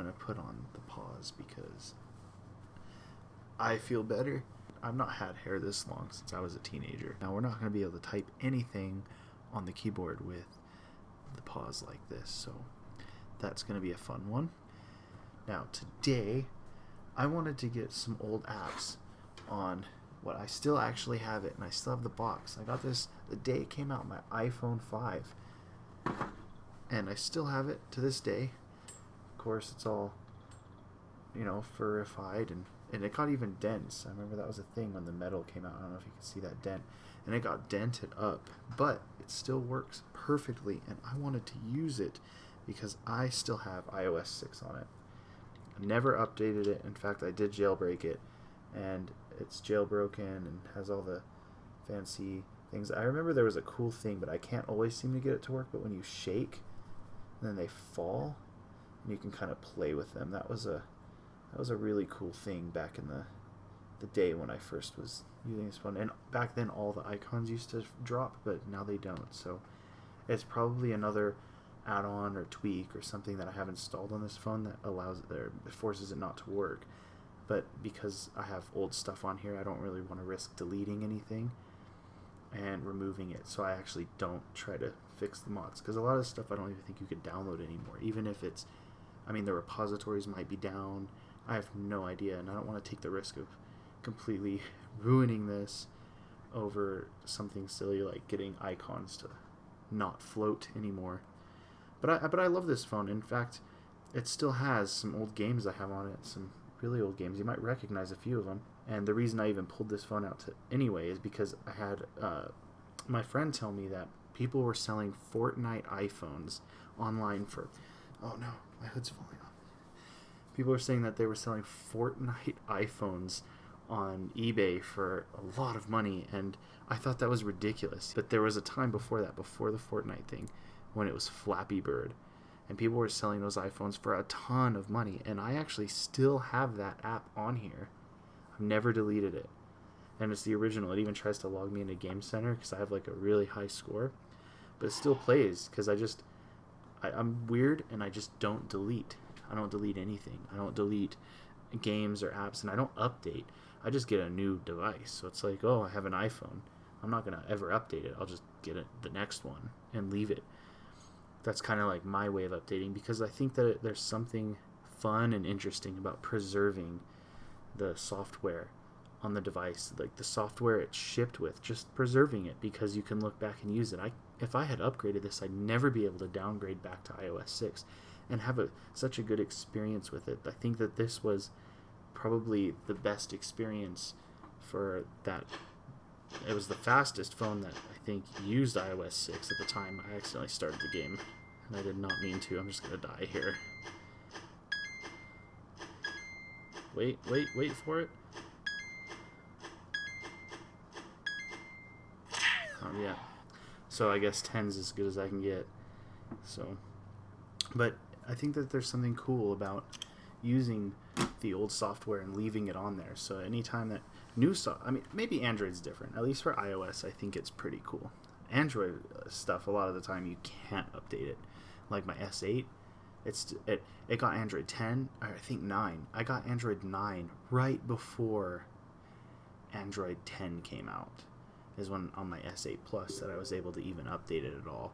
going to put on the pause because I feel better. I've not had hair this long since I was a teenager. Now we're not going to be able to type anything on the keyboard with the pause like this, so that's going to be a fun one. Now today I wanted to get some old apps on what I still actually have it, and I still have the box. I got this the day it came out, my iPhone 5, and I still have it to this day. Of course, it's all, furrified, and it got even dents. I remember that was a thing when the metal came out. I don't know if you can see that dent. And it got dented up, but it still works perfectly, and I wanted to use it because I still have iOS 6 on it. I never updated it. In fact, I did jailbreak it, and it's jailbroken and has all the fancy things. I remember there was a cool thing, but I can't always seem to get it to work. But when you shake, then they fall, and you can kind of play with them. That was a really cool thing back in the day when I first was using this phone. And back then, all the icons used to drop, but now they don't. So it's probably another add-on or tweak or something that I have installed on this phone that allows it there, forces it not to work. But because I have old stuff on here, I don't really want to risk deleting anything and removing it. So I actually don't try to fix the mods, because a lot of stuff I don't even think you could download anymore. Even if it's, the repositories might be down. I have no idea, and I don't want to take the risk of completely ruining this over something silly like getting icons to not float anymore. But I love this phone. In fact, it still has some old games I have on it, some really old games. You might recognize a few of them. And the reason I even pulled this phone out anyway is because I had my friend tell me that people were selling Fortnite iPhones online for... Oh no, my hood's falling off. People were saying that they were selling Fortnite iPhones on eBay for a lot of money, and I thought that was ridiculous. But there was a time before that, before the Fortnite thing, when it was Flappy Bird, and people were selling those iPhones for a ton of money, and I actually still have that app on here. I've never deleted it, and it's the original. It even tries to log me into Game Center because I have like a really high score, but it still plays because I'm weird, and I just don't delete. I don't delete anything. I don't delete games or apps, and I don't update. I just get a new device. So it's like, oh, I have an iPhone. I'm not going to ever update it. I'll just get the next one and leave it. That's kind of like my way of updating, because I think that there's something fun and interesting about preserving the software on the device, like the software it's shipped with, just preserving it, because you can look back and use it. If I had upgraded this, I'd never be able to downgrade back to iOS 6 and have such a good experience with it. I think that this was probably the best experience for that. It was the fastest phone that I think used iOS 6 at the time. I accidentally started the game, and I did not mean to. I'm just going to die here. Wait for it. Oh, yeah. So I guess 10's as good as I can get. So, but I think that there's something cool about using the old software and leaving it on there. So anytime that maybe Android's different. At least for iOS, I think it's pretty cool. Android stuff, a lot of the time you can't update it. Like my S8, it got Android 10, or I think 9. I got Android 9 right before Android 10 came out. Is when on my S8 Plus that I was able to even update it at all.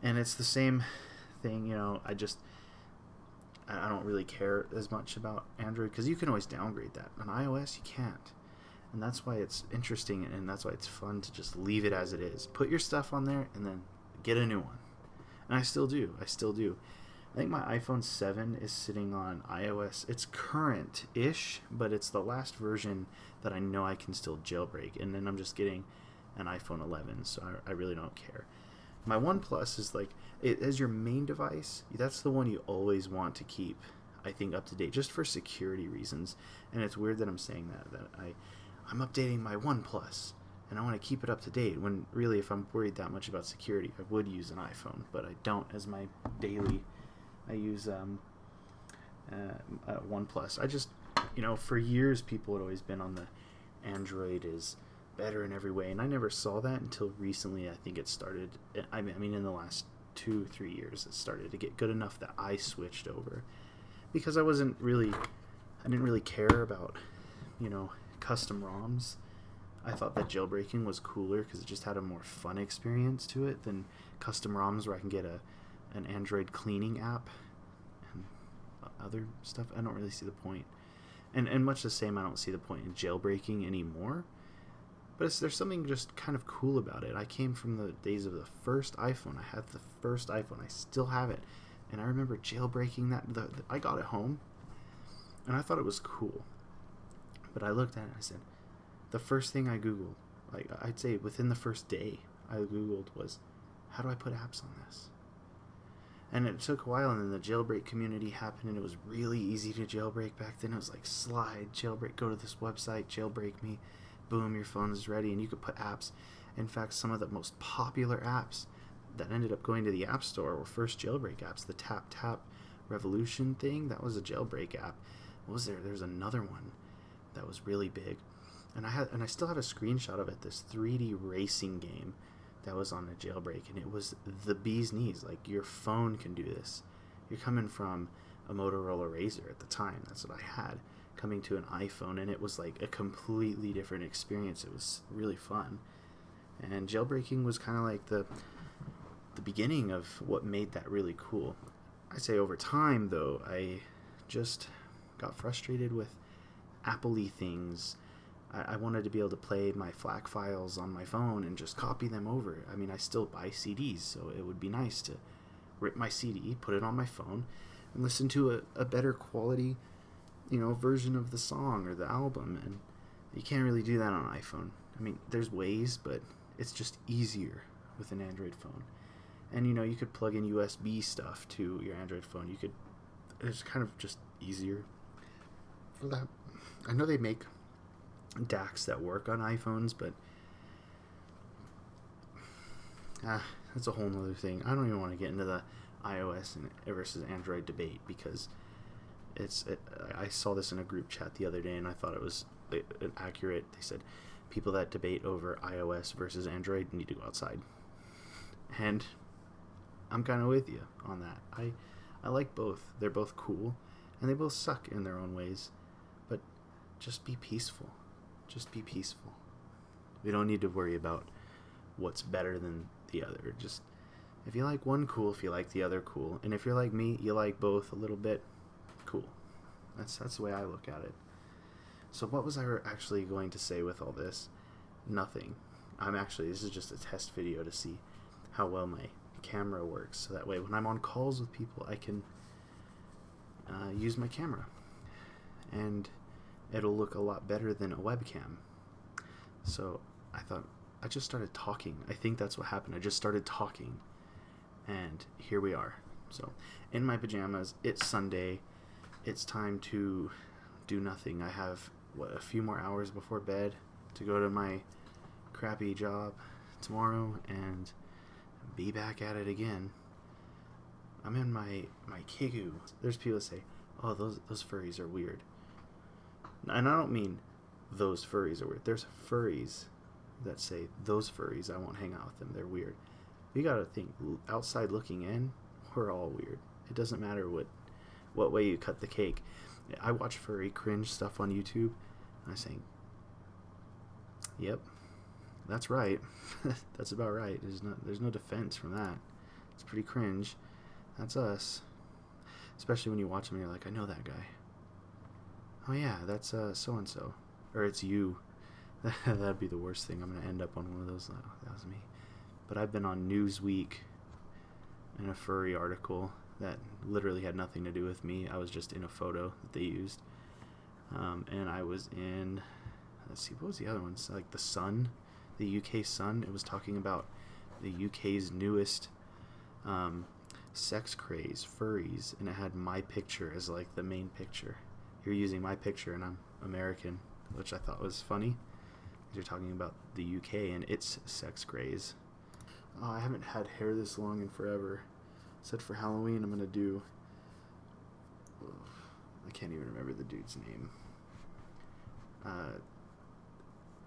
And it's the same thing, I don't really care as much about Android, because you can always downgrade that. On iOS, you can't. And that's why it's interesting, and that's why it's fun to just leave it as it is. Put your stuff on there, and then get a new one. And I still do. I think my iPhone 7 is sitting on iOS. It's current-ish, but it's the last version that I know I can still jailbreak. And then I'm just getting an iPhone 11, so I really don't care. My OnePlus is like, as your main device, that's the one you always want to keep, I think, up to date, just for security reasons. And it's weird that I'm saying that I'm updating my OnePlus, and I want to keep it up to date, when really, if I'm worried that much about security, I would use an iPhone, but I don't as my daily. I use OnePlus. I just, for years, people had always been on the Android is better in every way, and I never saw that until recently. I think it started, in the last 2-3 years, it started to get good enough that I switched over. because I didn't really care about, custom ROMs. I thought that jailbreaking was cooler because it just had a more fun experience to it than custom ROMs where I can get an Android cleaning app and other stuff. I don't really see the point. And much the same, I don't see the point in jailbreaking anymore. But there's something just kind of cool about it. I came from the days of the first iPhone. I had the first iPhone. I still have it. And I remember jailbreaking that. I got it home, and I thought it was cool. But I looked at it and I said, the first thing I Googled, like I'd say within the first day I Googled was, how do I put apps on this? And it took a while, and then the jailbreak community happened, and it was really easy to jailbreak back then. It was like, slide, jailbreak, go to this website, jailbreak me, boom, your phone is ready, and you could put apps. In fact, some of the most popular apps that ended up going to the App Store were first jailbreak apps. The Tap Tap Revolution thing, that was a jailbreak app. What was there? There's another one that was really big. And I still have a screenshot of it, this 3D racing game that was on a jailbreak, and it was the bee's knees. Like, your phone can do this. You're coming from a Motorola Razr at the time, that's what I had, coming to an iPhone, and it was like a completely different experience. It was really fun. And jailbreaking was kind of like the beginning of what made that really cool. I say over time, though, I just got frustrated with Apple-y things. I wanted to be able to play my FLAC files on my phone and just copy them over. I mean, I still buy CDs, so it would be nice to rip my CD, put it on my phone, and listen to a better quality, version of the song or the album. And you can't really do that on an iPhone. I mean, there's ways, but it's just easier with an Android phone. And, you could plug in USB stuff to your Android phone. It's kind of just easier for that. I know they make DACs that work on iPhones, but that's a whole nother thing. I don't even want to get into the iOS versus Android debate, because I saw this in a group chat the other day, and I thought it was accurate. They said people that debate over iOS versus Android need to go outside. And I'm kind of with you on that. I like both. They're both cool, and they both suck in their own ways, but just be peaceful. Just be peaceful. We don't need to worry about what's better than the other. Just, if you like one, cool. If you like the other, cool. And if you're like me, you like both a little bit, cool. That's the way I look at it. So what was I actually going to say with all this? Nothing. This is just a test video to see how well my camera works. So that way when I'm on calls with people, I can use my camera. And it'll look a lot better than a webcam. So I thought, I just started talking. I think that's what happened. I just started talking, and here we are. So in my pajamas, it's Sunday. It's time to do nothing. I have a few more hours before bed to go to my crappy job tomorrow and be back at it again. I'm in my Kigu. There's people that say, oh, those furries are weird. And I don't mean those furries are weird. There's furries that say, those furries, I won't hang out with them. They're weird. You gotta think, outside looking in, we're all weird. It doesn't matter what way you cut the cake. I watch furry cringe stuff on YouTube, and I say, yep, that's right. That's about right. There's no defense from that. It's pretty cringe. That's us. Especially when you watch them and you're like, I know that guy. Oh yeah, that's so-and-so. Or it's you. That'd be the worst thing. I'm going to end up on one of those. Oh, that was me. But I've been on Newsweek in a furry article that literally had nothing to do with me. I was just in a photo that they used. And I was in, let's see, what was the other one? Like the Sun, the UK Sun. It was talking about the UK's newest sex craze, furries. And it had my picture as like the main picture. You're using my picture and I'm American, which I thought was funny. You're talking about the UK and its sex craze. I haven't had hair this long in forever. Said for Halloween I'm gonna do, I can't even remember the dude's name.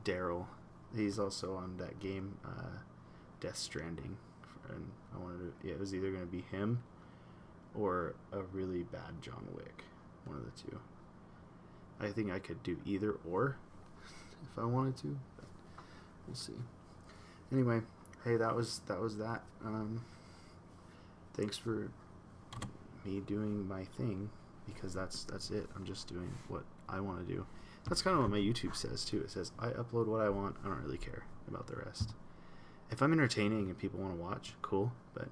Daryl. He's also on that game, Death Stranding. And I wanted to, it was either gonna be him or a really bad John Wick. one of the two. I think I could do either or if I wanted to, but we'll see. Anyway, hey, that was that. Thanks for me doing my thing, because that's it. I'm just doing what I want to do. That's kind of what my YouTube says too. It says I upload what I want. I don't really care about the rest. If I'm entertaining and people want to watch, cool, but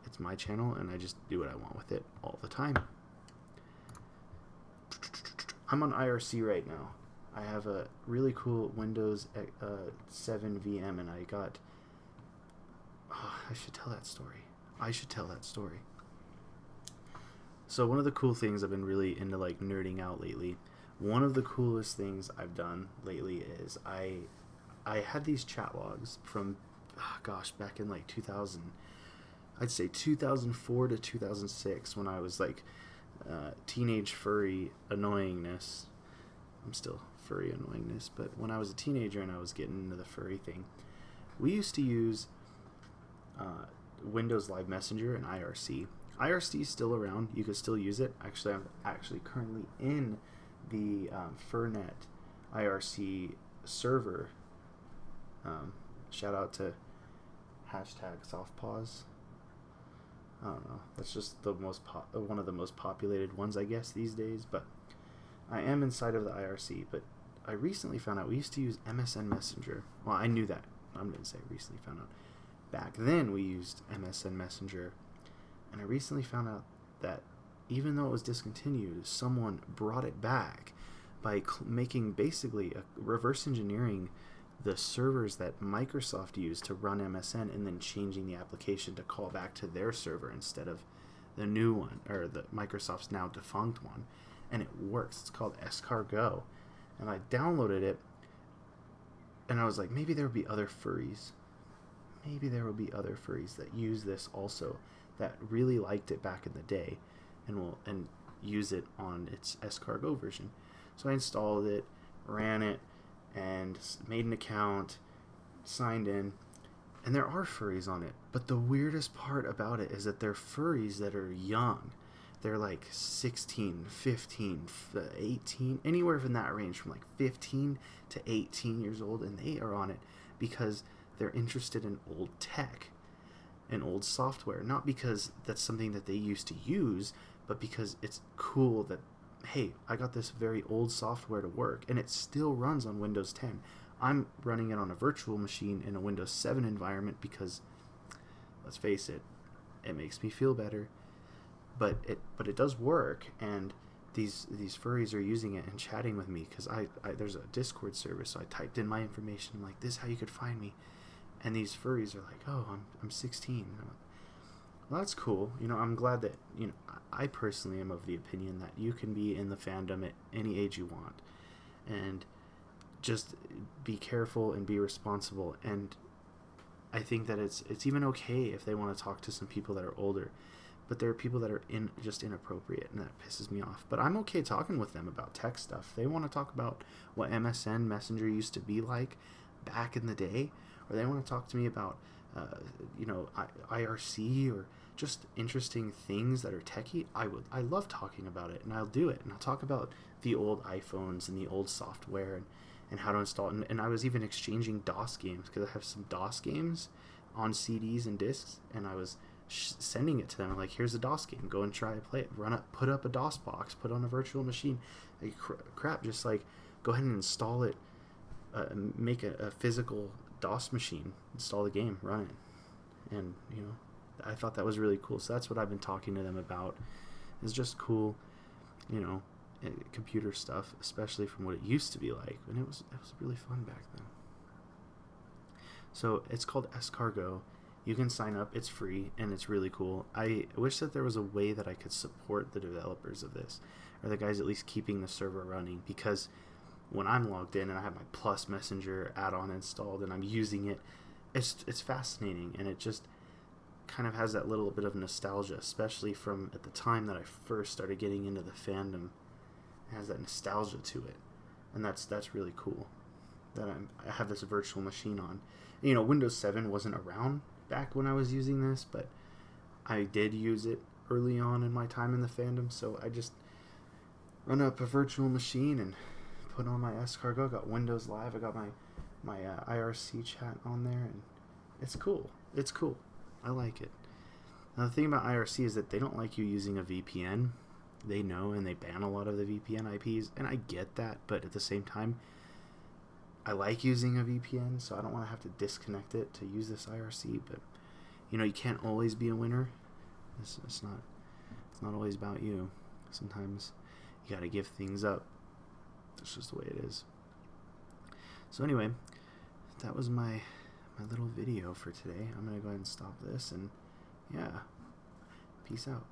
it's my channel and I just do what I want with it all the time. I'm on IRC right now. I have a really cool Windows 7 VM, and I got... Oh, I should tell that story. So one of the cool things I've been really into, like, nerding out lately, one of the coolest things I've done lately is I had these chat logs from, back in, like, 2004 to 2006, when I was, like, teenage furry annoyingness. I'm still furry annoyingness, but when I was a teenager and I was getting into the furry thing, we used to use Windows Live Messenger and IRC. IRC is still around. You could still use it. Actually, I'm currently in the Furnet IRC server. Shout out to #softpause. I don't know. That's just the one of the most populated ones, I guess, these days. But I am inside of the IRC. But I recently found out we used to use MSN Messenger. Well, I knew that. I'm going to say recently found out. Back then, we used MSN Messenger. And I recently found out that even though it was discontinued, someone brought it back by making basically a reverse engineering the servers that Microsoft used to run MSN, and then changing the application to call back to their server instead of the new one, or the Microsoft's now defunct one. And it works. It's called Escargot. And I downloaded it, and I was like, maybe there would be other furries. Maybe there will be other furries that use this also, that really liked it back in the day, and use it on its Escargot version. So I installed it, ran it, and made an account, signed in, and there are furries on it. But the weirdest part about it is that they're furries that are young. They're like 16, 15, 18, anywhere from that range, from like 15 to 18 years old, and they are on it because they're interested in old tech and old software. Not because that's something that they used to use, but because it's cool that, hey, I got this very old software to work, and it still runs on Windows 10. I'm running it on a virtual machine in a Windows 7 environment because, let's face it, it makes me feel better. But it does work, and these furries are using it and chatting with me because I there's a Discord server, so I typed in my information. I'm like, this is how you could find me, and these furries are like, oh, I'm 16. I'm like, well, that's cool. I'm glad that, I personally am of the opinion that you can be in the fandom at any age you want, and just be careful and be responsible. And I think that it's even okay if they want to talk to some people that are older, but there are people that are just inappropriate, and that pisses me off. But I'm okay talking with them about tech stuff. They want to talk about what MSN Messenger used to be like back in the day, or they want to talk to me about IRC, or just interesting things that are techie. I love talking about it, and I'll do it, and I'll talk about the old iPhones and the old software and how to install it. And I was even exchanging DOS games, because I have some DOS games on CDs and discs, and I was sending it to them. I'm like, here's a DOS game, go and try to play it, put up a DOS box, put on a virtual machine, like crap, just like go ahead and install it, make a physical DOS machine, install the game, run it. And I thought that was really cool. So that's what I've been talking to them about. It's just cool, computer stuff, especially from what it used to be like, and it was really fun back then. So it's called Escargot. You can sign up. It's free, and it's really cool. I wish that there was a way that I could support the developers of this, or the guys at least keeping the server running, because when I'm logged in and I have my Plus Messenger add-on installed and I'm using it, it's fascinating, and it just kind of has that little bit of nostalgia, especially from at the time that I first started getting into the fandom. It has that nostalgia to it, and that's really cool that I have this virtual machine on. Windows 7 wasn't around back when I was using this, but I did use it early on in my time in the fandom, so I just run up a virtual machine and put on my Escargot. Got Windows Live. I got my IRC chat on there, and it's cool. It's cool. I like it. Now, the thing about IRC is that they don't like you using a VPN. They know, and they ban a lot of the VPN IPs, and I get that, but at the same time, I like using a VPN, so I don't want to have to disconnect it to use this IRC, but, you know, you can't always be a winner. It's not always about you. Sometimes you got to give things up. That's just the way it is. So anyway, that was my little video for today. I'm going to go ahead and stop this, and yeah, peace out.